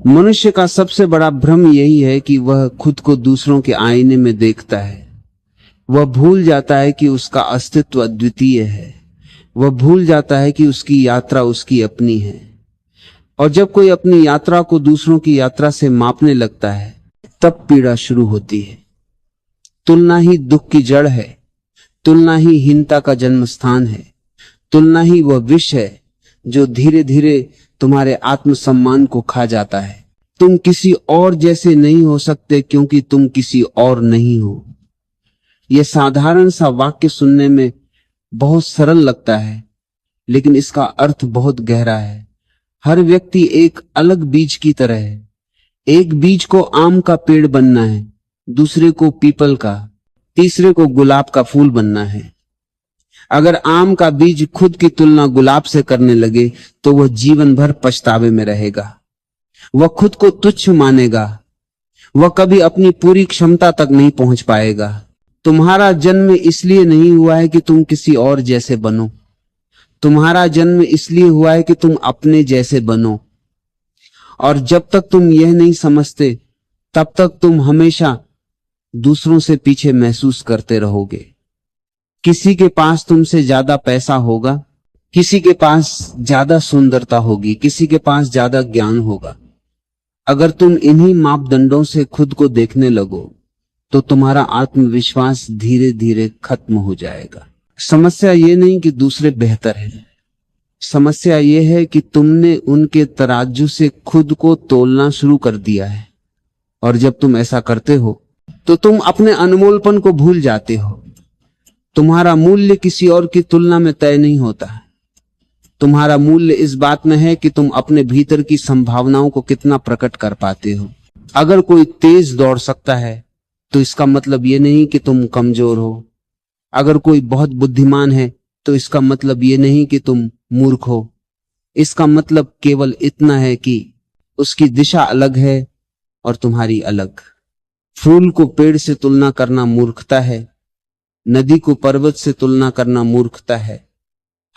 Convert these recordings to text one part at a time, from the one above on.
मनुष्य का सबसे बड़ा भ्रम यही है कि वह खुद को दूसरों के आईने में देखता है। वह भूल जाता है कि उसका अस्तित्व अद्वितीय है। वह भूल जाता है कि उसकी यात्रा उसकी अपनी है। और जब कोई अपनी यात्रा को दूसरों की यात्रा से मापने लगता है, तब पीड़ा शुरू होती है। तुलना ही दुख की जड़ है। तुलना ही हीनता का जन्म स्थान है। तुलना ही वह विष है जो धीरे धीरे तुम्हारे आत्मसम्मान को खा जाता है। तुम किसी और जैसे नहीं हो सकते क्योंकि तुम किसी और नहीं हो। यह साधारण सा वाक्य सुनने में बहुत सरल लगता है, लेकिन इसका अर्थ बहुत गहरा है। हर व्यक्ति एक अलग बीज की तरह है। एक बीज को आम का पेड़ बनना है, दूसरे को पीपल का, तीसरे को गुलाब का फूल बनना है। अगर आम का बीज खुद की तुलना गुलाब से करने लगे तो वह जीवन भर पछतावे में रहेगा। वह खुद को तुच्छ मानेगा। वह कभी अपनी पूरी क्षमता तक नहीं पहुंच पाएगा। तुम्हारा जन्म इसलिए नहीं हुआ है कि तुम किसी और जैसे बनो। तुम्हारा जन्म इसलिए हुआ है कि तुम अपने जैसे बनो। और जब तक तुम यह नहीं समझते, तब तक तुम हमेशा दूसरों से पीछे महसूस करते रहोगे। किसी के पास तुमसे ज्यादा पैसा होगा, किसी के पास ज्यादा सुंदरता होगी, किसी के पास ज्यादा ज्ञान होगा। अगर तुम इन्हीं मापदंडों से खुद को देखने लगो तो तुम्हारा आत्मविश्वास धीरे धीरे खत्म हो जाएगा। समस्या ये नहीं कि दूसरे बेहतर हैं। समस्या ये है कि तुमने उनके तराजू से खुद को तोलना शुरू कर दिया है। और जब तुम ऐसा करते हो तो तुम अपने अनमोलपन को भूल जाते हो। तुम्हारा मूल्य किसी और की तुलना में तय नहीं होता। तुम्हारा मूल्य इस बात में है कि तुम अपने भीतर की संभावनाओं को कितना प्रकट कर पाते हो। अगर कोई तेज दौड़ सकता है तो इसका मतलब ये नहीं कि तुम कमजोर हो। अगर कोई बहुत बुद्धिमान है तो इसका मतलब ये नहीं कि तुम मूर्ख हो। इसका मतलब केवल इतना है कि उसकी दिशा अलग है और तुम्हारी अलग। फूल को पेड़ से तुलना करना मूर्खता है। नदी को पर्वत से तुलना करना मूर्खता है।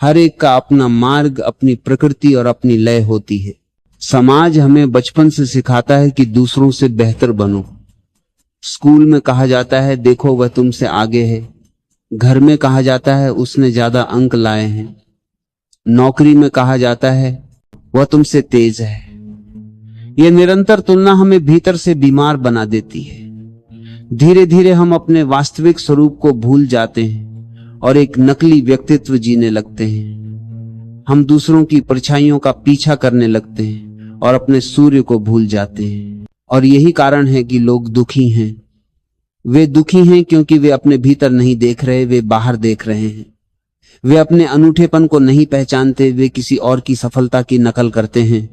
हर एक का अपना मार्ग, अपनी प्रकृति और अपनी लय होती है। समाज हमें बचपन से सिखाता है कि दूसरों से बेहतर बनो। स्कूल में कहा जाता है देखो वह तुमसे आगे है। घर में कहा जाता है उसने ज्यादा अंक लाए हैं। नौकरी में कहा जाता है वह तुमसे तेज है। यह निरंतर तुलना हमें भीतर से बीमार बना देती है। धीरे धीरे हम अपने वास्तविक स्वरूप को भूल जाते हैं और एक नकली व्यक्तित्व जीने लगते हैं। हम दूसरों की परछाइयों का पीछा करने लगते हैं और अपने सूर्य को भूल जाते हैं। और यही कारण है कि लोग दुखी हैं। वे दुखी हैं क्योंकि वे अपने भीतर नहीं देख रहे, वे बाहर देख रहे हैं। वे अपने अनूठेपन को नहीं पहचानते, वे किसी और की सफलता की नकल करते हैं।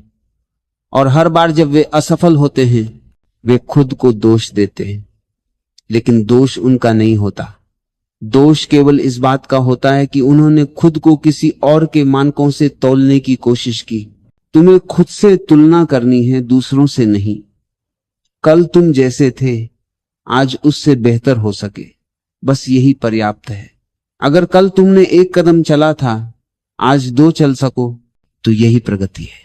और हर बार जब वे असफल होते हैं, वे खुद को दोष देते हैं। लेकिन दोष उनका नहीं होता। दोष केवल इस बात का होता है कि उन्होंने खुद को किसी और के मानकों से तौलने की कोशिश की। तुम्हें खुद से तुलना करनी है, दूसरों से नहीं। कल तुम जैसे थे आज उससे बेहतर हो सके, बस यही पर्याप्त है। अगर कल तुमने एक कदम चला था, आज 2 चल सको तो यही प्रगति है।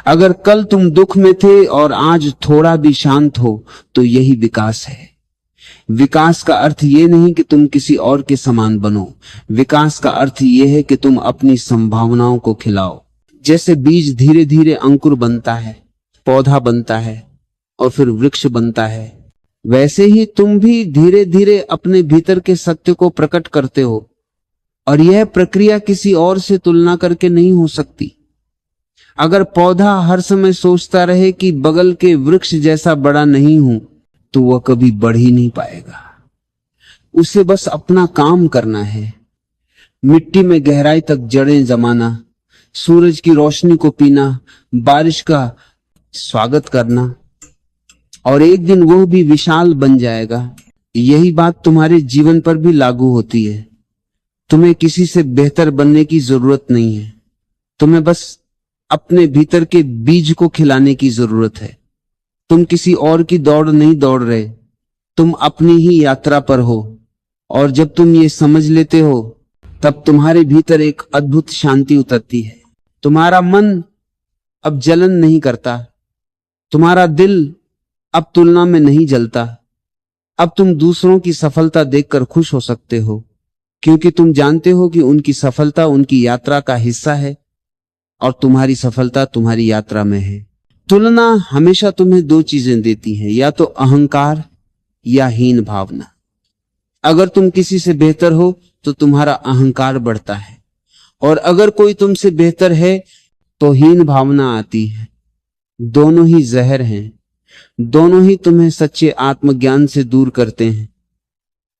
अगर कल तुम दुख में थे और आज थोड़ा भी शांत हो तो यही विकास है। विकास का अर्थ ये नहीं कि तुम किसी और के समान बनो। विकास का अर्थ ये है कि तुम अपनी संभावनाओं को खिलाओ। जैसे बीज धीरे धीरे अंकुर बनता है, पौधा बनता है और फिर वृक्ष बनता है, वैसे ही तुम भी धीरे धीरे अपने भीतर के सत्य को प्रकट करते हो। और यह प्रक्रिया किसी और से तुलना करके नहीं हो सकती। अगर पौधा हर समय सोचता रहे कि बगल के वृक्ष जैसा बड़ा नहीं हूं, तो वह कभी बढ़ ही नहीं पाएगा। उसे बस अपना काम करना है। मिट्टी में गहराई तक जड़ें जमाना, सूरज की रोशनी को पीना, बारिश का स्वागत करना, और एक दिन वो भी विशाल बन जाएगा। यही बात तुम्हारे जीवन पर भी लागू होती है। तुम्हें किसी से बेहतर बनने की जरूरत नहीं है। तुम्हें बस अपने भीतर के बीज को खिलाने की जरूरत है। तुम किसी और की दौड़ नहीं दौड़ रहे, तुम अपनी ही यात्रा पर हो। और जब तुम ये समझ लेते हो, तब तुम्हारे भीतर एक अद्भुत शांति उतरती है। तुम्हारा मन अब जलन नहीं करता, तुम्हारा दिल अब तुलना में नहीं जलता। अब तुम दूसरों की सफलता देखकर खुश हो सकते हो, क्योंकि तुम जानते हो कि उनकी सफलता उनकी यात्रा का हिस्सा है और तुम्हारी सफलता तुम्हारी यात्रा में है। तुलना हमेशा तुम्हें दो चीजें देती है, या तो अहंकार या हीन भावना। अगर तुम किसी से बेहतर हो तो तुम्हारा अहंकार बढ़ता है, और अगर कोई तुमसे बेहतर है तो हीन भावना आती है। दोनों ही जहर हैं, दोनों ही तुम्हें सच्चे आत्मज्ञान से दूर करते हैं।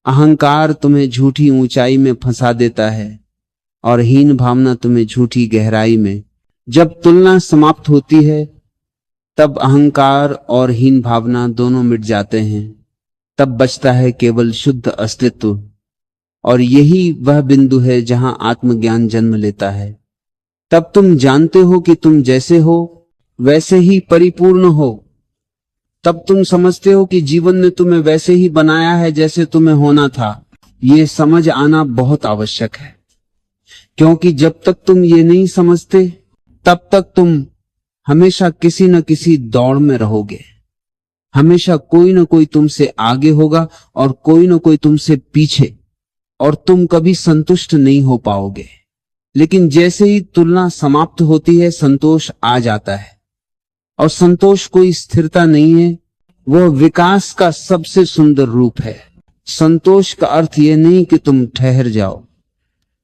अहंकार तुम्हें झूठी ऊंचाई में फंसा देता है और हीन भावना तुम्हें झूठी गहराई में। जब तुलना समाप्त होती है तब अहंकार और हीन भावना दोनों मिट जाते हैं। तब बचता है केवल शुद्ध अस्तित्व, और यही वह बिंदु है जहां आत्मज्ञान जन्म लेता है। तब तुम जानते हो कि तुम जैसे हो वैसे ही परिपूर्ण हो। तब तुम समझते हो कि जीवन ने तुम्हें वैसे ही बनाया है जैसे तुम्हें होना था। ये समझ आना बहुत आवश्यक है, क्योंकि जब तक तुम ये नहीं समझते तब तक तुम हमेशा किसी न किसी दौड़ में रहोगे। हमेशा कोई न कोई तुमसे आगे होगा और कोई न कोई तुमसे पीछे, और तुम कभी संतुष्ट नहीं हो पाओगे। लेकिन जैसे ही तुलना समाप्त होती है संतोष आ जाता है, और संतोष कोई स्थिरता नहीं है, वह विकास का सबसे सुंदर रूप है। संतोष का अर्थ यह नहीं कि तुम ठहर जाओ,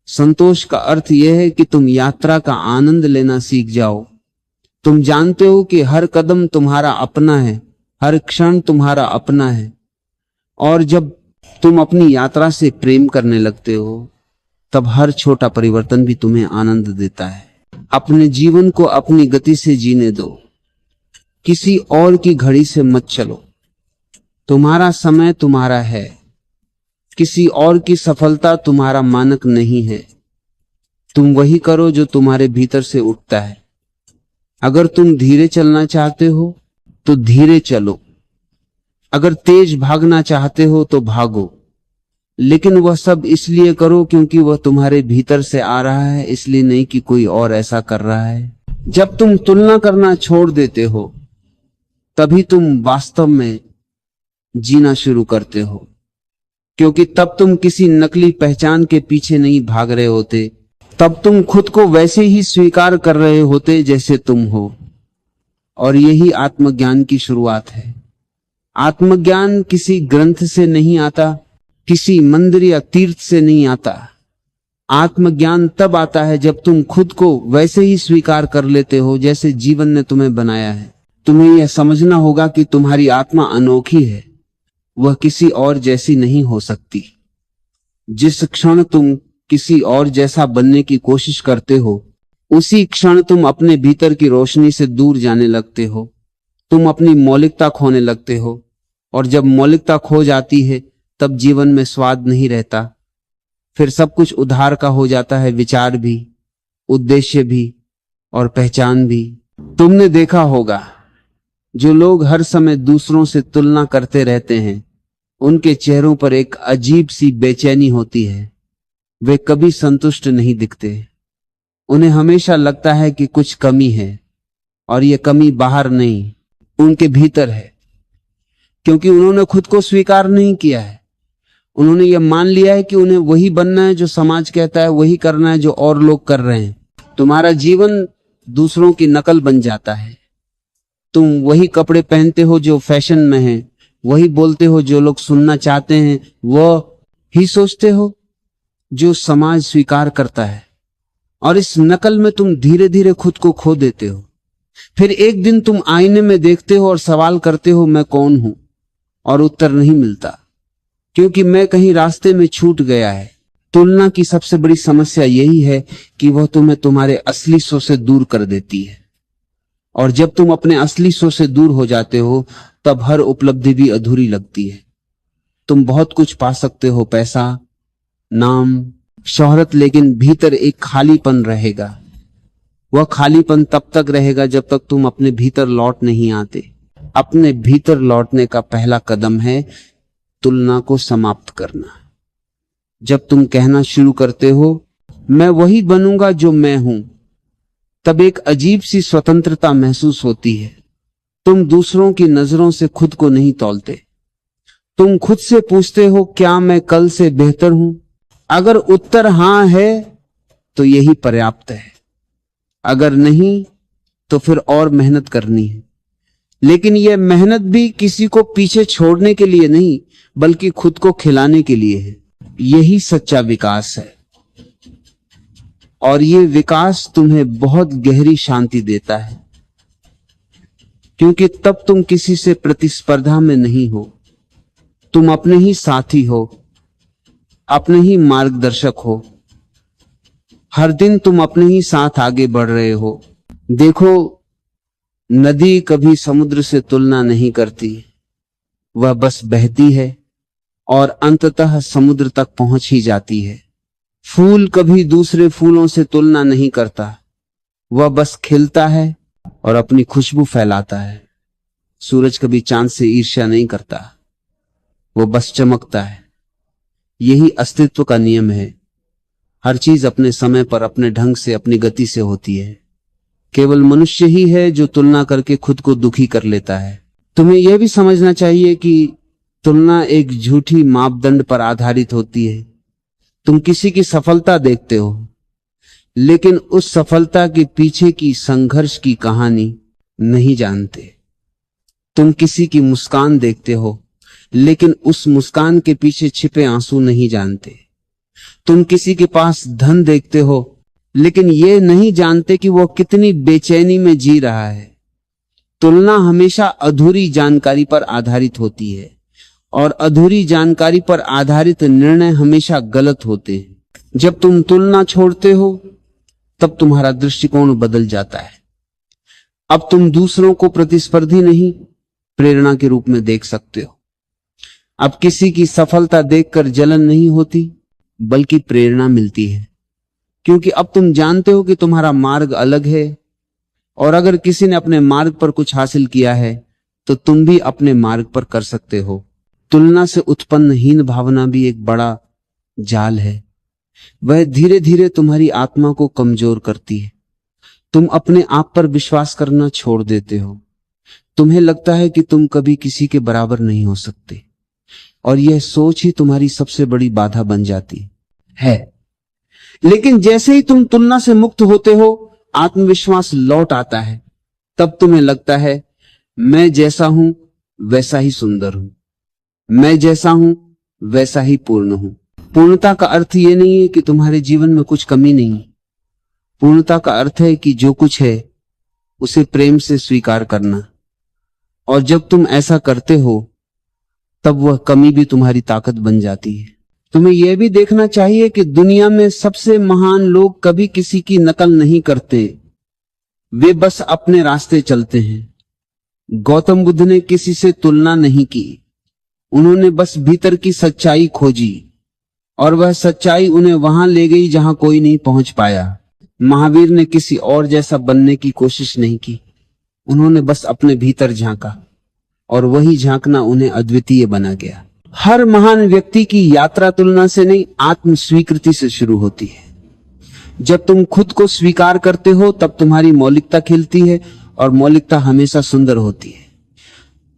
संतोष का अर्थ यह है कि तुम यात्रा का आनंद लेना सीख जाओ। तुम जानते हो कि हर कदम तुम्हारा अपना है, हर क्षण तुम्हारा अपना है, और जब तुम अपनी यात्रा से प्रेम करने लगते हो तब हर छोटा परिवर्तन भी तुम्हें आनंद देता है। अपने जीवन को अपनी गति से जीने दो, किसी और की घड़ी से मत चलो। तुम्हारा समय तुम्हारा है, किसी और की सफलता तुम्हारा मानक नहीं है। तुम वही करो जो तुम्हारे भीतर से उठता है। अगर तुम धीरे चलना चाहते हो तो धीरे चलो, अगर तेज भागना चाहते हो तो भागो, लेकिन वह सब इसलिए करो क्योंकि वह तुम्हारे भीतर से आ रहा है, इसलिए नहीं कि कोई और ऐसा कर रहा है। जब तुम तुलना करना छोड़ देते हो तभी तुम वास्तव में जीना शुरू करते हो, क्योंकि तब तुम किसी नकली पहचान के पीछे नहीं भाग रहे होते। तब तुम खुद को वैसे ही स्वीकार कर रहे होते जैसे तुम हो, और यही आत्मज्ञान की शुरुआत है। आत्मज्ञान किसी ग्रंथ से नहीं आता, किसी मंदिर या तीर्थ से नहीं आता। आत्मज्ञान तब आता है जब तुम खुद को वैसे ही स्वीकार कर लेते हो जैसे जीवन ने तुम्हें बनाया है। तुम्हें यह समझना होगा कि तुम्हारी आत्मा अनोखी है, वह किसी और जैसी नहीं हो सकती। जिस क्षण तुम किसी और जैसा बनने की कोशिश करते हो उसी क्षण तुम अपने भीतर की रोशनी से दूर जाने लगते हो। तुम अपनी मौलिकता खोने लगते हो, और जब मौलिकता खो जाती है तब जीवन में स्वाद नहीं रहता। फिर सब कुछ उधार का हो जाता है, विचार भी, उद्देश्य भी और पहचान भी। तुमने देखा होगा जो लोग हर समय दूसरों से तुलना करते रहते हैं उनके चेहरों पर एक अजीब सी बेचैनी होती है। वे कभी संतुष्ट नहीं दिखते। उन्हें हमेशा लगता है कि कुछ कमी है, और यह कमी बाहर नहीं उनके भीतर है, क्योंकि उन्होंने खुद को स्वीकार नहीं किया है। उन्होंने यह मान लिया है कि उन्हें वही बनना है जो समाज कहता है, वही करना है जो और लोग कर रहे हैं। तुम्हारा जीवन दूसरों की नकल बन जाता है। तुम वही कपड़े पहनते हो जो फैशन में है, वही बोलते हो जो लोग सुनना चाहते हैं, वह ही सोचते हो जो समाज स्वीकार करता है, और इस नकल में तुम धीरे धीरे खुद को खो देते हो। फिर एक दिन तुम आईने में देखते हो और सवाल करते हो, मैं कौन हूं? और उत्तर नहीं मिलता, क्योंकि मैं कहीं रास्ते में छूट गया है। तुलना की सबसे बड़ी समस्या यही है कि वह तुम्हें तुम्हारे असली स्व से दूर कर देती है, और जब तुम अपने असली स्व से दूर हो जाते हो तब हर उपलब्धि भी अधूरी लगती है। तुम बहुत कुछ पा सकते हो, पैसा, नाम, शोहरत, लेकिन भीतर एक खालीपन रहेगा। वह खालीपन तब तक रहेगा जब तक तुम अपने भीतर लौट नहीं आते। अपने भीतर लौटने का पहला कदम है तुलना को समाप्त करना। जब तुम कहना शुरू करते हो मैं वही बनूंगा जो मैं हूं, तब एक अजीब सी स्वतंत्रता महसूस होती है। तुम दूसरों की नजरों से खुद को नहीं तौलते। तुम खुद से पूछते हो, क्या मैं कल से बेहतर हूं? अगर उत्तर हां है तो यही पर्याप्त है, अगर नहीं तो फिर और मेहनत करनी है। लेकिन यह मेहनत भी किसी को पीछे छोड़ने के लिए नहीं, बल्कि खुद को खिलाने के लिए है। यही सच्चा विकास है, और यह विकास तुम्हें बहुत गहरी शांति देता है, क्योंकि तब तुम किसी से प्रतिस्पर्धा में नहीं हो। तुम अपने ही साथी हो, अपने ही मार्गदर्शक हो। हर दिन तुम अपने ही साथ आगे बढ़ रहे हो। देखो, नदी कभी समुद्र से तुलना नहीं करती, वह बस बहती है और अंततः समुद्र तक पहुंच ही जाती है। फूल कभी दूसरे फूलों से तुलना नहीं करता, वह बस खिलता है और अपनी खुशबू फैलाता है। सूरज कभी चांद से ईर्ष्या नहीं करता, वो बस चमकता है। यही अस्तित्व का नियम है। हर चीज अपने समय पर, अपने ढंग से, अपनी गति से होती है। केवल मनुष्य ही है जो तुलना करके खुद को दुखी कर लेता है। तुम्हें यह भी समझना चाहिए कि तुलना एक झूठी मापदंड पर आधारित होती है। तुम किसी की सफलता देखते हो, लेकिन उस सफलता के पीछे की संघर्ष की कहानी नहीं जानते। तुम किसी की मुस्कान देखते हो, लेकिन उस मुस्कान के पीछे छिपे आंसू नहीं जानते। तुम किसी के पास धन देखते हो, लेकिन ये नहीं जानते कि वो कितनी बेचैनी में जी रहा है। तुलना हमेशा अधूरी जानकारी पर आधारित होती है, और अधूरी जानकारी पर आधारित निर्णय हमेशा गलत होते हैं। जब तुम तुलना छोड़ते हो, तब तुम्हारा दृष्टिकोण बदल जाता है। अब तुम दूसरों को प्रतिस्पर्धी नहीं, प्रेरणा के रूप में देख सकते हो। अब किसी की सफलता देखकर जलन नहीं होती, बल्कि प्रेरणा मिलती है, क्योंकि अब तुम जानते हो कि तुम्हारा मार्ग अलग है, और अगर किसी ने अपने मार्ग पर कुछ हासिल किया है तो तुम भी अपने मार्ग पर कर सकते हो। तुलना से उत्पन्न हीन भावना भी एक बड़ा जाल है। वह धीरे धीरे तुम्हारी आत्मा को कमजोर करती है। तुम अपने आप पर विश्वास करना छोड़ देते हो। तुम्हें लगता है कि तुम कभी किसी के बराबर नहीं हो सकते, और यह सोच ही तुम्हारी सबसे बड़ी बाधा बन जाती है। लेकिन जैसे ही तुम तुलना से मुक्त होते हो, आत्मविश्वास लौट आता है। तब तुम्हें लगता है, मैं जैसा हूं वैसा ही सुंदर हूं, मैं जैसा हूं वैसा ही पूर्ण हूं। पूर्णता का अर्थ यह नहीं है कि तुम्हारे जीवन में कुछ कमी नहीं। पूर्णता का अर्थ है कि जो कुछ है उसे प्रेम से स्वीकार करना, और जब तुम ऐसा करते हो, तब वह कमी भी तुम्हारी ताकत बन जाती है। तुम्हें यह भी देखना चाहिए कि दुनिया में सबसे महान लोग कभी किसी की नकल नहीं करते, वे बस अपने रास्ते चलते हैं। गौतम बुद्ध ने किसी से तुलना नहीं की, उन्होंने बस भीतर की सच्चाई खोजी, और वह सच्चाई उन्हें वहां ले गई जहां कोई नहीं पहुंच पाया। महावीर ने किसी और जैसा बनने की कोशिश नहीं की, उन्होंने बस अपने भीतर झांका, और वही झांकना उन्हें अद्वितीय बना गया। हर महान व्यक्ति की यात्रा तुलना से नहीं, आत्म स्वीकृति से शुरू होती है। जब तुम खुद को स्वीकार करते हो, तब तुम्हारी मौलिकता खिलती है, और मौलिकता हमेशा सुंदर होती है।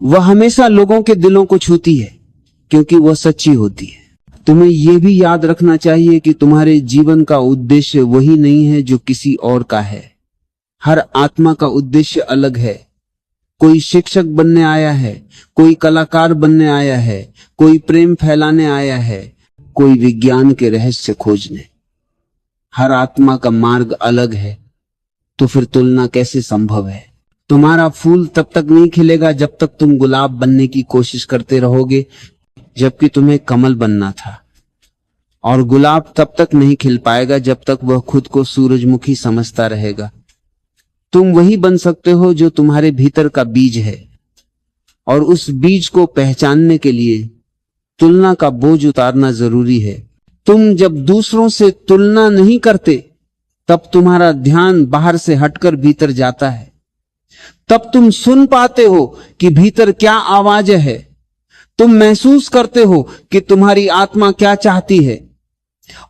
वह हमेशा लोगों के दिलों को छूती है, क्योंकि वह सच्ची होती है। तुम्हें यह भी याद रखना चाहिए कि तुम्हारे जीवन का उद्देश्य वही नहीं है जो किसी और का है। हर आत्मा का उद्देश्य अलग है। कोई शिक्षक बनने आया है, कोई कलाकार बनने आया है, कोई प्रेम फैलाने आया है, कोई विज्ञान के रहस्य खोजने। हर आत्मा का मार्ग अलग है, तो फिर तुलना कैसे संभव है? तुम्हारा फूल तब तक नहीं खिलेगा जब तक तुम गुलाब बनने की कोशिश करते रहोगे, जबकि तुम्हें कमल बनना था। और गुलाब तब तक नहीं खिल पाएगा जब तक वह खुद को सूरजमुखी समझता रहेगा। तुम वही बन सकते हो जो तुम्हारे भीतर का बीज है, और उस बीज को पहचानने के लिए तुलना का बोझ उतारना जरूरी है। तुम जब दूसरों से तुलना नहीं करते, तब तुम्हारा ध्यान बाहर से हटकर भीतर जाता है। तब तुम सुन पाते हो कि भीतर क्या आवाज है। तुम महसूस करते हो कि तुम्हारी आत्मा क्या चाहती है,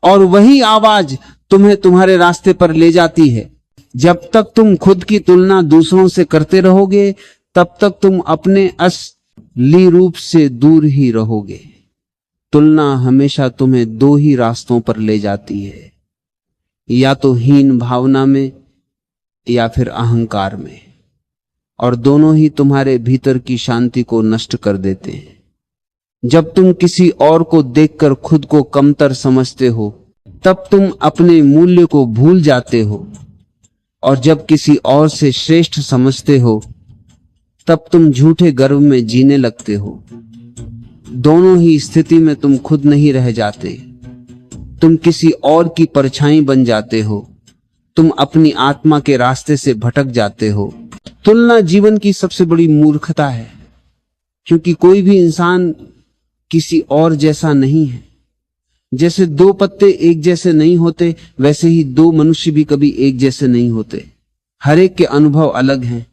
और वही आवाज तुम्हें तुम्हारे रास्ते पर ले जाती है। जब तक तुम खुद की तुलना दूसरों से करते रहोगे, तब तक तुम अपने असली रूप से दूर ही रहोगे। तुलना हमेशा तुम्हें दो ही रास्तों पर ले जाती है, या तो हीन भावना में या फिर अहंकार में, और दोनों ही तुम्हारे भीतर की शांति को नष्ट कर देते हैं। जब तुम किसी और को देखकर खुद को कमतर समझते हो, तब तुम अपने मूल्य को भूल जाते हो, और जब किसी और से श्रेष्ठ समझते हो, तब तुम झूठे गर्व में जीने लगते हो। दोनों ही स्थिति में तुम खुद नहीं रह जाते, तुम किसी और की परछाई बन जाते हो, तुम अपनी आत्मा के रास्ते से भटक जाते हो। तुलना जीवन की सबसे बड़ी मूर्खता है, क्योंकि कोई भी इंसान किसी और जैसा नहीं है। जैसे दो पत्ते एक जैसे नहीं होते, वैसे ही दो मनुष्य भी कभी एक जैसे नहीं होते। हर एक के अनुभव अलग हैं,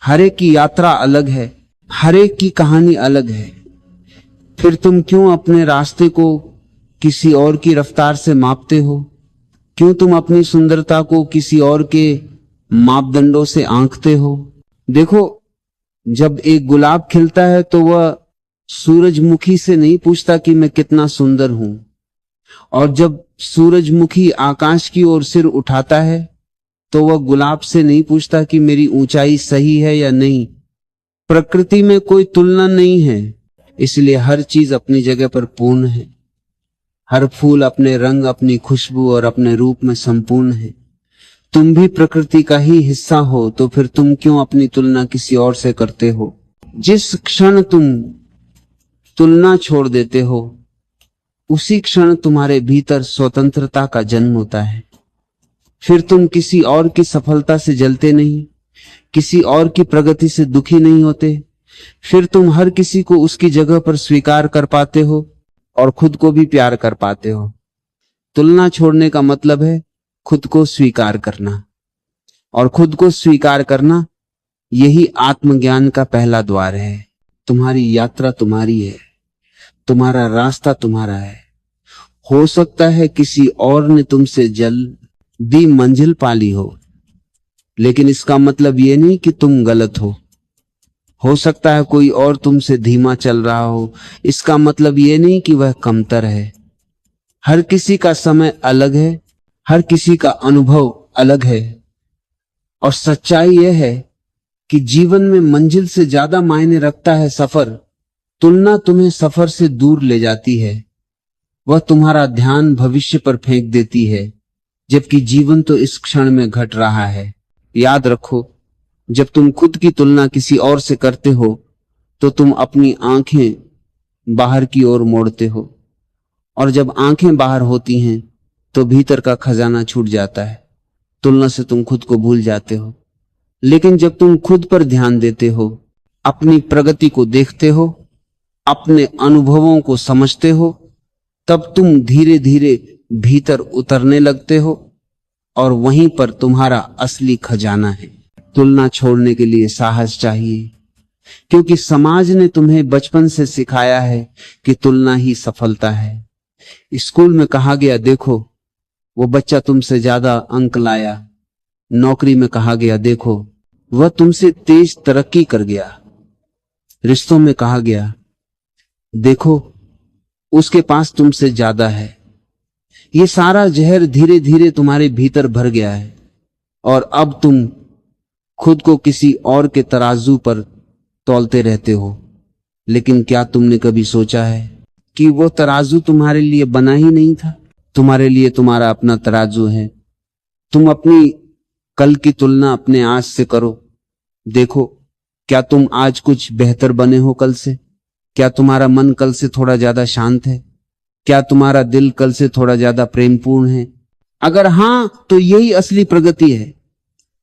हर एक की यात्रा अलग है, हर एक की कहानी अलग है। फिर तुम क्यों अपने रास्ते को किसी और की रफ्तार से मापते हो? क्यों तुम अपनी सुंदरता को किसी और के मापदंडों से आंकते हो? देखो, जब एक गुलाब खिलता है तो वह सूरजमुखी से नहीं पूछता कि मैं कितना सुंदर हूं, और जब सूरजमुखी आकाश की ओर सिर उठाता है तो वह गुलाब से नहीं पूछता कि मेरी ऊंचाई सही है या नहीं। प्रकृति में कोई तुलना नहीं है, इसलिए हर चीज अपनी जगह पर पूर्ण है। हर फूल अपने रंग, अपनी खुशबू और अपने रूप में संपूर्ण है। तुम भी प्रकृति का ही हिस्सा हो, तो फिर तुम क्यों अपनी तुलना किसी और से करते हो? जिस क्षण तुम तुलना छोड़ देते हो, उसी क्षण तुम्हारे भीतर स्वतंत्रता का जन्म होता है। फिर तुम किसी और की सफलता से जलते नहीं, किसी और की प्रगति से दुखी नहीं होते। फिर तुम हर किसी को उसकी जगह पर स्वीकार कर पाते हो और खुद को भी प्यार कर पाते हो। तुलना छोड़ने का मतलब है खुद को स्वीकार करना, और खुद को स्वीकार करना यही आत्मज्ञान का पहला द्वार है। तुम्हारी यात्रा तुम्हारी है, तुम्हारा रास्ता तुम्हारा है। हो सकता है किसी और ने तुमसे जल्दी मंजिल पाली हो, लेकिन इसका मतलब यह नहीं कि तुम गलत हो। हो सकता है कोई और तुमसे धीमा चल रहा हो, इसका मतलब यह नहीं कि वह कमतर है। हर किसी का समय अलग है, हर किसी का अनुभव अलग है, और सच्चाई यह है कि जीवन में मंजिल से ज्यादा मायने रखता है सफर। तुलना तुम्हें सफर से दूर ले जाती है, वह तुम्हारा ध्यान भविष्य पर फेंक देती है, जबकि जीवन तो इस क्षण में घट रहा है। याद रखो, जब तुम खुद की तुलना किसी और से करते हो तो तुम अपनी आंखें बाहर की ओर मोड़ते हो, और जब आंखें बाहर होती हैं तो भीतर का खजाना छूट जाता है। तुलना से तुम खुद को भूल जाते हो। लेकिन जब तुम खुद पर ध्यान देते हो, अपनी प्रगति को देखते हो, अपने अनुभवों को समझते हो, तब तुम धीरे धीरे भीतर उतरने लगते हो, और वहीं पर तुम्हारा असली खजाना है। तुलना छोड़ने के लिए साहस चाहिए, क्योंकि समाज ने तुम्हें बचपन से सिखाया है कि तुलना ही सफलता है। स्कूल में कहा गया, देखो वो बच्चा तुमसे ज्यादा अंक लाया। नौकरी में कहा गया, देखो वह तुमसे तेज तरक्की कर गया। रिश्तों में कहा गया, देखो उसके पास तुमसे ज्यादा है। ये सारा जहर धीरे धीरे तुम्हारे भीतर भर गया है, और अब तुम खुद को किसी और के तराजू पर तौलते रहते हो। लेकिन क्या तुमने कभी सोचा है कि वो तराजू तुम्हारे लिए बना ही नहीं था? तुम्हारे लिए तुम्हारा अपना तराजू है। तुम अपनी कल की तुलना अपने आज से करो। देखो, क्या तुम आज कुछ बेहतर बने हो कल से? क्या तुम्हारा मन कल से थोड़ा ज्यादा शांत है? क्या तुम्हारा दिल कल से थोड़ा ज्यादा प्रेमपूर्ण है? अगर हां, तो यही असली प्रगति है।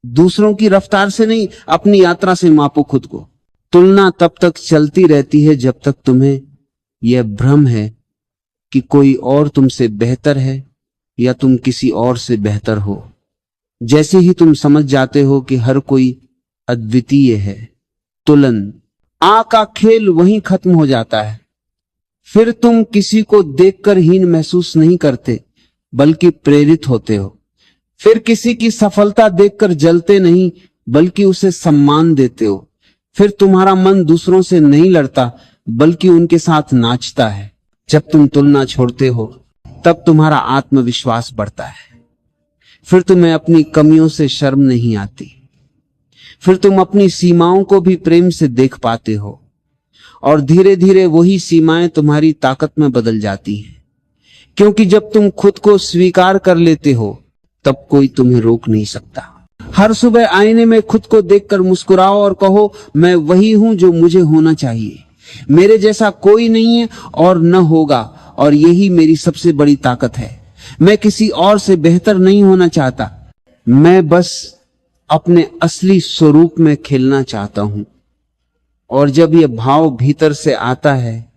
दूसरों की रफ्तार से नहीं, अपनी यात्रा से मापो खुद को। तुलना तब तक चलती रहती है जब तक तुम्हें यह भ्रम है कि कोई और तुमसे बेहतर है या तुम किसी और से बेहतर हो। जैसे ही तुम समझ जाते हो कि हर कोई अद्वितीय है, तुलन आ का खेल वहीं खत्म हो जाता है। फिर तुम किसी को देखकर हीन महसूस नहीं करते, बल्कि प्रेरित होते हो। फिर किसी की सफलता देखकर जलते नहीं, बल्कि उसे सम्मान देते हो। फिर तुम्हारा मन दूसरों से नहीं लड़ता बल्कि उनके साथ नाचता है। जब तुम तुलना छोड़ते हो तब तुम्हारा आत्मविश्वास बढ़ता है। फिर तुम्हें अपनी कमियों से शर्म नहीं आती। फिर तुम अपनी सीमाओं को भी प्रेम से देख पाते हो और धीरे धीरे वही सीमाएं तुम्हारी ताकत में बदल जाती हैं। क्योंकि जब तुम खुद को स्वीकार कर लेते हो तब कोई तुम्हें रोक नहीं सकता। हर सुबह आईने में खुद को देखकर मुस्कुराओ और कहो, मैं वही हूं जो मुझे होना चाहिए। मेरे जैसा कोई नहीं है और न होगा, और यही मेरी सबसे बड़ी ताकत है। मैं किसी और से बेहतर नहीं होना चाहता, मैं बस अपने असली स्वरूप में खेलना चाहता हूं। और जब यह भाव भीतर से आता है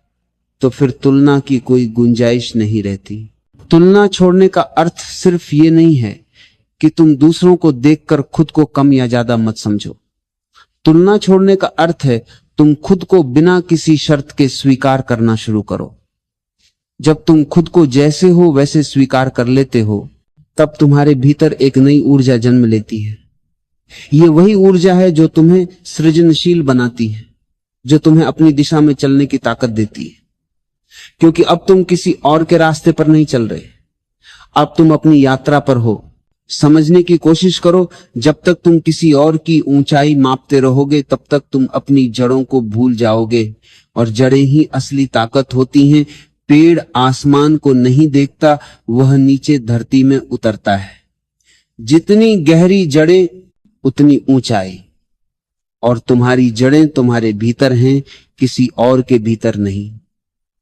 तो फिर तुलना की कोई गुंजाइश नहीं रहती। तुलना छोड़ने का अर्थ सिर्फ ये नहीं है कि तुम दूसरों को देखकर खुद को कम या ज्यादा मत समझो। तुलना छोड़ने का अर्थ है तुम खुद को बिना किसी शर्त के स्वीकार करना शुरू करो। जब तुम खुद को जैसे हो वैसे स्वीकार कर लेते हो तब तुम्हारे भीतर एक नई ऊर्जा जन्म लेती है। ये वही ऊर्जा है जो तुम्हें सृजनशील बनाती है, जो तुम्हें अपनी दिशा में चलने की ताकत देती है। क्योंकि अब तुम किसी और के रास्ते पर नहीं चल रहे, अब तुम अपनी यात्रा पर हो। समझने की कोशिश करो, जब तक तुम किसी और की ऊंचाई मापते रहोगे तब तक तुम अपनी जड़ों को भूल जाओगे, और जड़ें ही असली ताकत होती हैं। पेड़ आसमान को नहीं देखता, वह नीचे धरती में उतरता है। जितनी गहरी जड़ें उतनी ऊंचाई, और तुम्हारी जड़ें तुम्हारे भीतर हैं, किसी और के भीतर नहीं।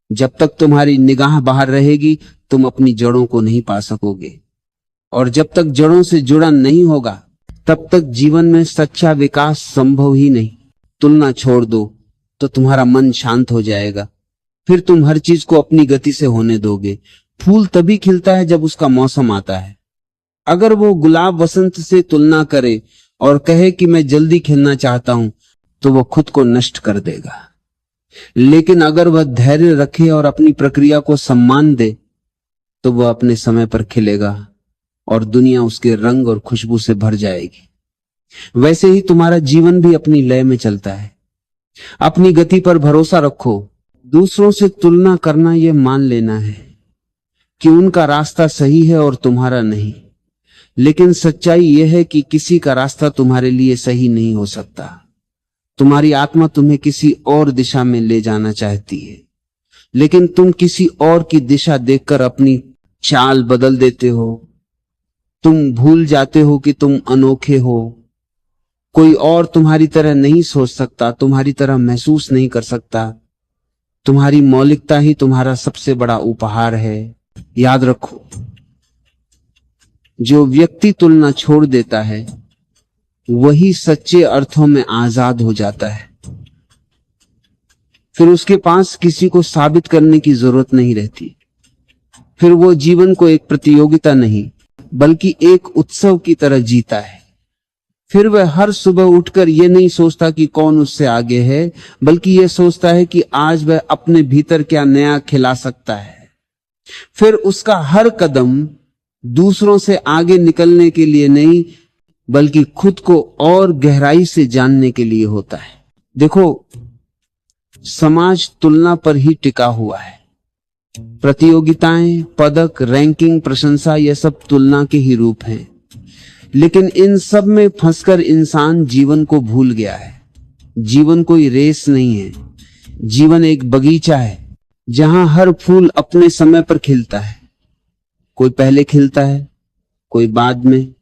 जब तक तुम्हारी निगाह बाहर रहेगी तुम अपनी जड़ों को नहीं पा सकोगे, और जब तक जड़ों से जुड़ा नहीं होगा तब तक जीवन में सच्चा विकास संभव ही नहीं। तुलना छोड़ दो तो तुम्हारा मन शांत हो जाएगा। फिर तुम हर चीज को अपनी गति से होने दोगे। फूल तभी खिलता है जब उसका मौसम आता है। अगर वो गुलाब वसंत से तुलना करे और कहे कि मैं जल्दी खिलना चाहता हूं तो वो खुद को नष्ट कर देगा। लेकिन अगर वह धैर्य रखे और अपनी प्रक्रिया को सम्मान दे तो वह अपने समय पर खिलेगा और दुनिया उसके रंग और खुशबू से भर जाएगी। वैसे ही तुम्हारा जीवन भी अपनी लय में चलता है। अपनी गति पर भरोसा रखो। दूसरों से तुलना करना यह मान लेना है कि उनका रास्ता सही है और तुम्हारा नहीं। लेकिन सच्चाई यह है कि किसी का रास्ता तुम्हारे लिए सही नहीं हो सकता। तुम्हारी आत्मा तुम्हें किसी और दिशा में ले जाना चाहती है, लेकिन तुम किसी और की दिशा देखकर अपनी चाल बदल देते हो। तुम भूल जाते हो कि तुम अनोखे हो। कोई और तुम्हारी तरह नहीं सोच सकता, तुम्हारी तरह महसूस नहीं कर सकता। तुम्हारी मौलिकता ही तुम्हारा सबसे बड़ा उपहार है। याद रखो, जो व्यक्ति तुलना छोड़ देता है वही सच्चे अर्थों में आजाद हो जाता है। फिर उसके पास किसी को साबित करने की जरूरत नहीं रहती। फिर वो जीवन को एक प्रतियोगिता नहीं बल्कि एक उत्सव की तरह जीता है। फिर वह हर सुबह उठकर यह नहीं सोचता कि कौन उससे आगे है, बल्कि यह सोचता है कि आज वह अपने भीतर क्या नया खिला सकता है। फिर उसका हर कदम दूसरों से आगे निकलने के लिए नहीं बल्कि खुद को और गहराई से जानने के लिए होता है। देखो, समाज तुलना पर ही टिका हुआ है। प्रतियोगिताएं, पदक, रैंकिंग, प्रशंसा, यह सब तुलना के ही रूप हैं। लेकिन इन सब में फंसकर इंसान जीवन को भूल गया है। जीवन कोई रेस नहीं है। जीवन एक बगीचा है जहां हर फूल अपने समय पर खिलता है। कोई पहले खिलता है, कोई बाद में,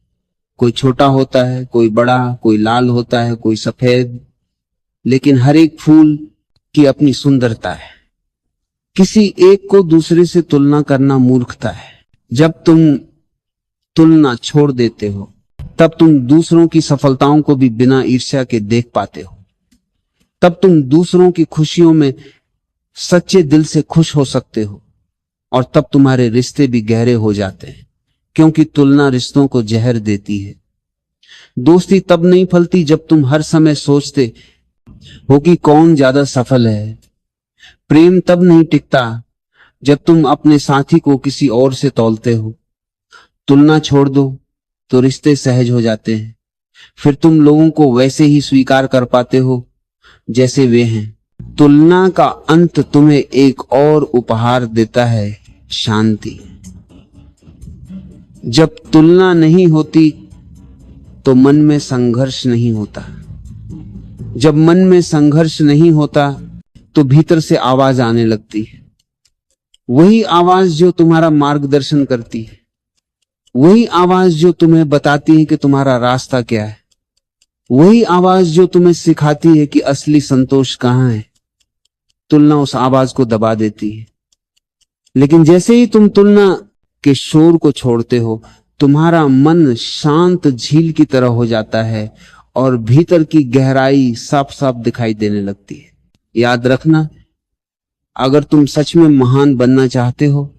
कोई छोटा होता है, कोई बड़ा, कोई लाल होता है, कोई सफेद। लेकिन हर एक फूल की अपनी सुंदरता है। किसी एक को दूसरे से तुलना करना मूर्खता है। जब तुम तुलना छोड़ देते हो तब तुम दूसरों की सफलताओं को भी बिना ईर्ष्या के देख पाते हो। तब तुम दूसरों की खुशियों में सच्चे दिल से खुश हो सकते हो, और तब तुम्हारे रिश्ते भी गहरे हो जाते हैं, क्योंकि तुलना रिश्तों को जहर देती है। दोस्ती तब नहीं फलती जब तुम हर समय सोचते हो कि कौन ज्यादा सफल है। प्रेम तब नहीं टिकता जब तुम अपने साथी को किसी और से तौलते हो। तुलना छोड़ दो तो रिश्ते सहज हो जाते हैं। फिर तुम लोगों को वैसे ही स्वीकार कर पाते हो जैसे वे हैं। तुलना का अंत तुम्हें एक और उपहार देता है, शांति। जब तुलना नहीं होती तो मन में संघर्ष नहीं होता। जब मन में संघर्ष नहीं होता तो भीतर से आवाज आने लगती है, वही आवाज जो तुम्हारा मार्गदर्शन करती है, वही आवाज जो तुम्हें बताती है कि तुम्हारा रास्ता क्या है, वही आवाज जो तुम्हें सिखाती है कि असली संतोष कहां है। तुलना उस आवाज को दबा देती है। लेकिन जैसे ही तुम तुलना के शोर को छोड़ते हो, तुम्हारा मन शांत झील की तरह हो जाता है और भीतर की गहराई साफ साफ दिखाई देने लगती है। याद रखना, अगर तुम सच में महान बनना चाहते हो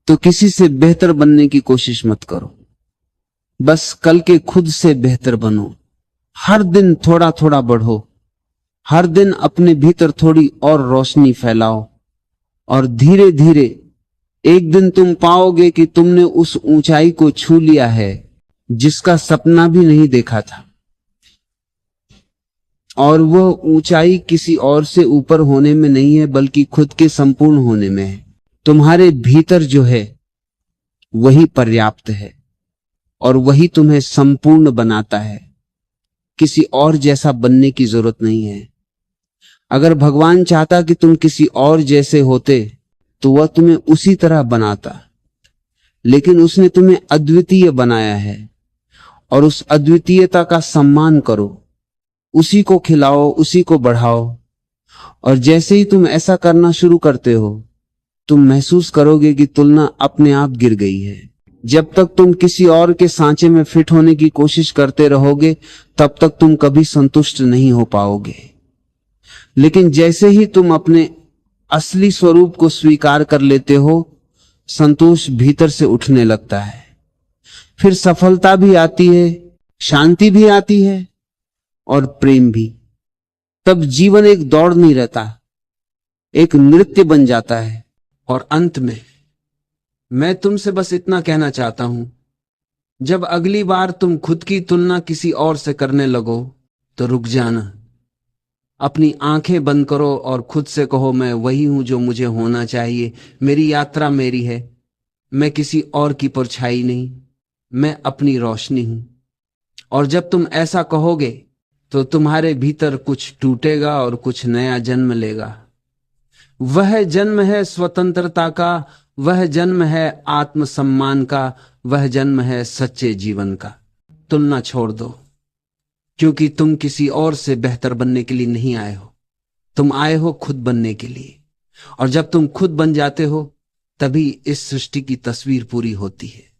तो किसी से बेहतर बनने की कोशिश मत करो, बस कल के खुद से बेहतर बनो। हर दिन थोड़ा थोड़ा बढ़ो, हर दिन अपने भीतर थोड़ी और रोशनी फैलाओ, और धीरे धीरे एक दिन तुम पाओगे कि तुमने उस ऊंचाई को छू लिया है जिसका सपना भी नहीं देखा था। और वह ऊंचाई किसी और से ऊपर होने में नहीं है, बल्कि खुद के संपूर्ण होने में है। तुम्हारे भीतर जो है वही पर्याप्त है और वही तुम्हें संपूर्ण बनाता है। किसी और जैसा बनने की जरूरत नहीं है। अगर भगवान चाहता कि तुम किसी और जैसे होते तो वह तुम्हें उसी तरह बनाता, लेकिन उसने तुम्हें अद्वितीय बनाया है और उस अद्वितीयता का सम्मान करो, उसी को खिलाओ, उसी को बढ़ाओ। और जैसे ही तुम ऐसा करना शुरू करते हो, तुम महसूस करोगे कि तुलना अपने आप गिर गई है। जब तक तुम किसी और के सांचे में फिट होने की कोशिश करते रहोगे, तब तक तुम कभी संतुष्ट नहीं हो पाओगे। लेकिन जैसे ही तुम अपने असली स्वरूप को स्वीकार कर लेते हो, संतोष भीतर से उठने लगता है। फिर सफलता भी आती है, शांति भी आती है और प्रेम भी। तब जीवन एक दौड़ नहीं रहता, एक नृत्य बन जाता है। और अंत में मैं तुमसे बस इतना कहना चाहता हूं, जब अगली बार तुम खुद की तुलना किसी और से करने लगो तो रुक जाना, अपनी आंखें बंद करो और खुद से कहो, मैं वही हूं जो मुझे होना चाहिए। मेरी यात्रा मेरी है, मैं किसी और की परछाई नहीं, मैं अपनी रोशनी हूं। और जब तुम ऐसा कहोगे तो तुम्हारे भीतर कुछ टूटेगा और कुछ नया जन्म लेगा। वह जन्म है स्वतंत्रता का, वह जन्म है आत्मसम्मान का, वह जन्म है सच्चे जीवन का। तुलना छोड़ दो, क्योंकि तुम किसी और से बेहतर बनने के लिए नहीं आए हो, तुम आए हो खुद बनने के लिए। और जब तुम खुद बन जाते हो, तभी इस सृष्टि की तस्वीर पूरी होती है।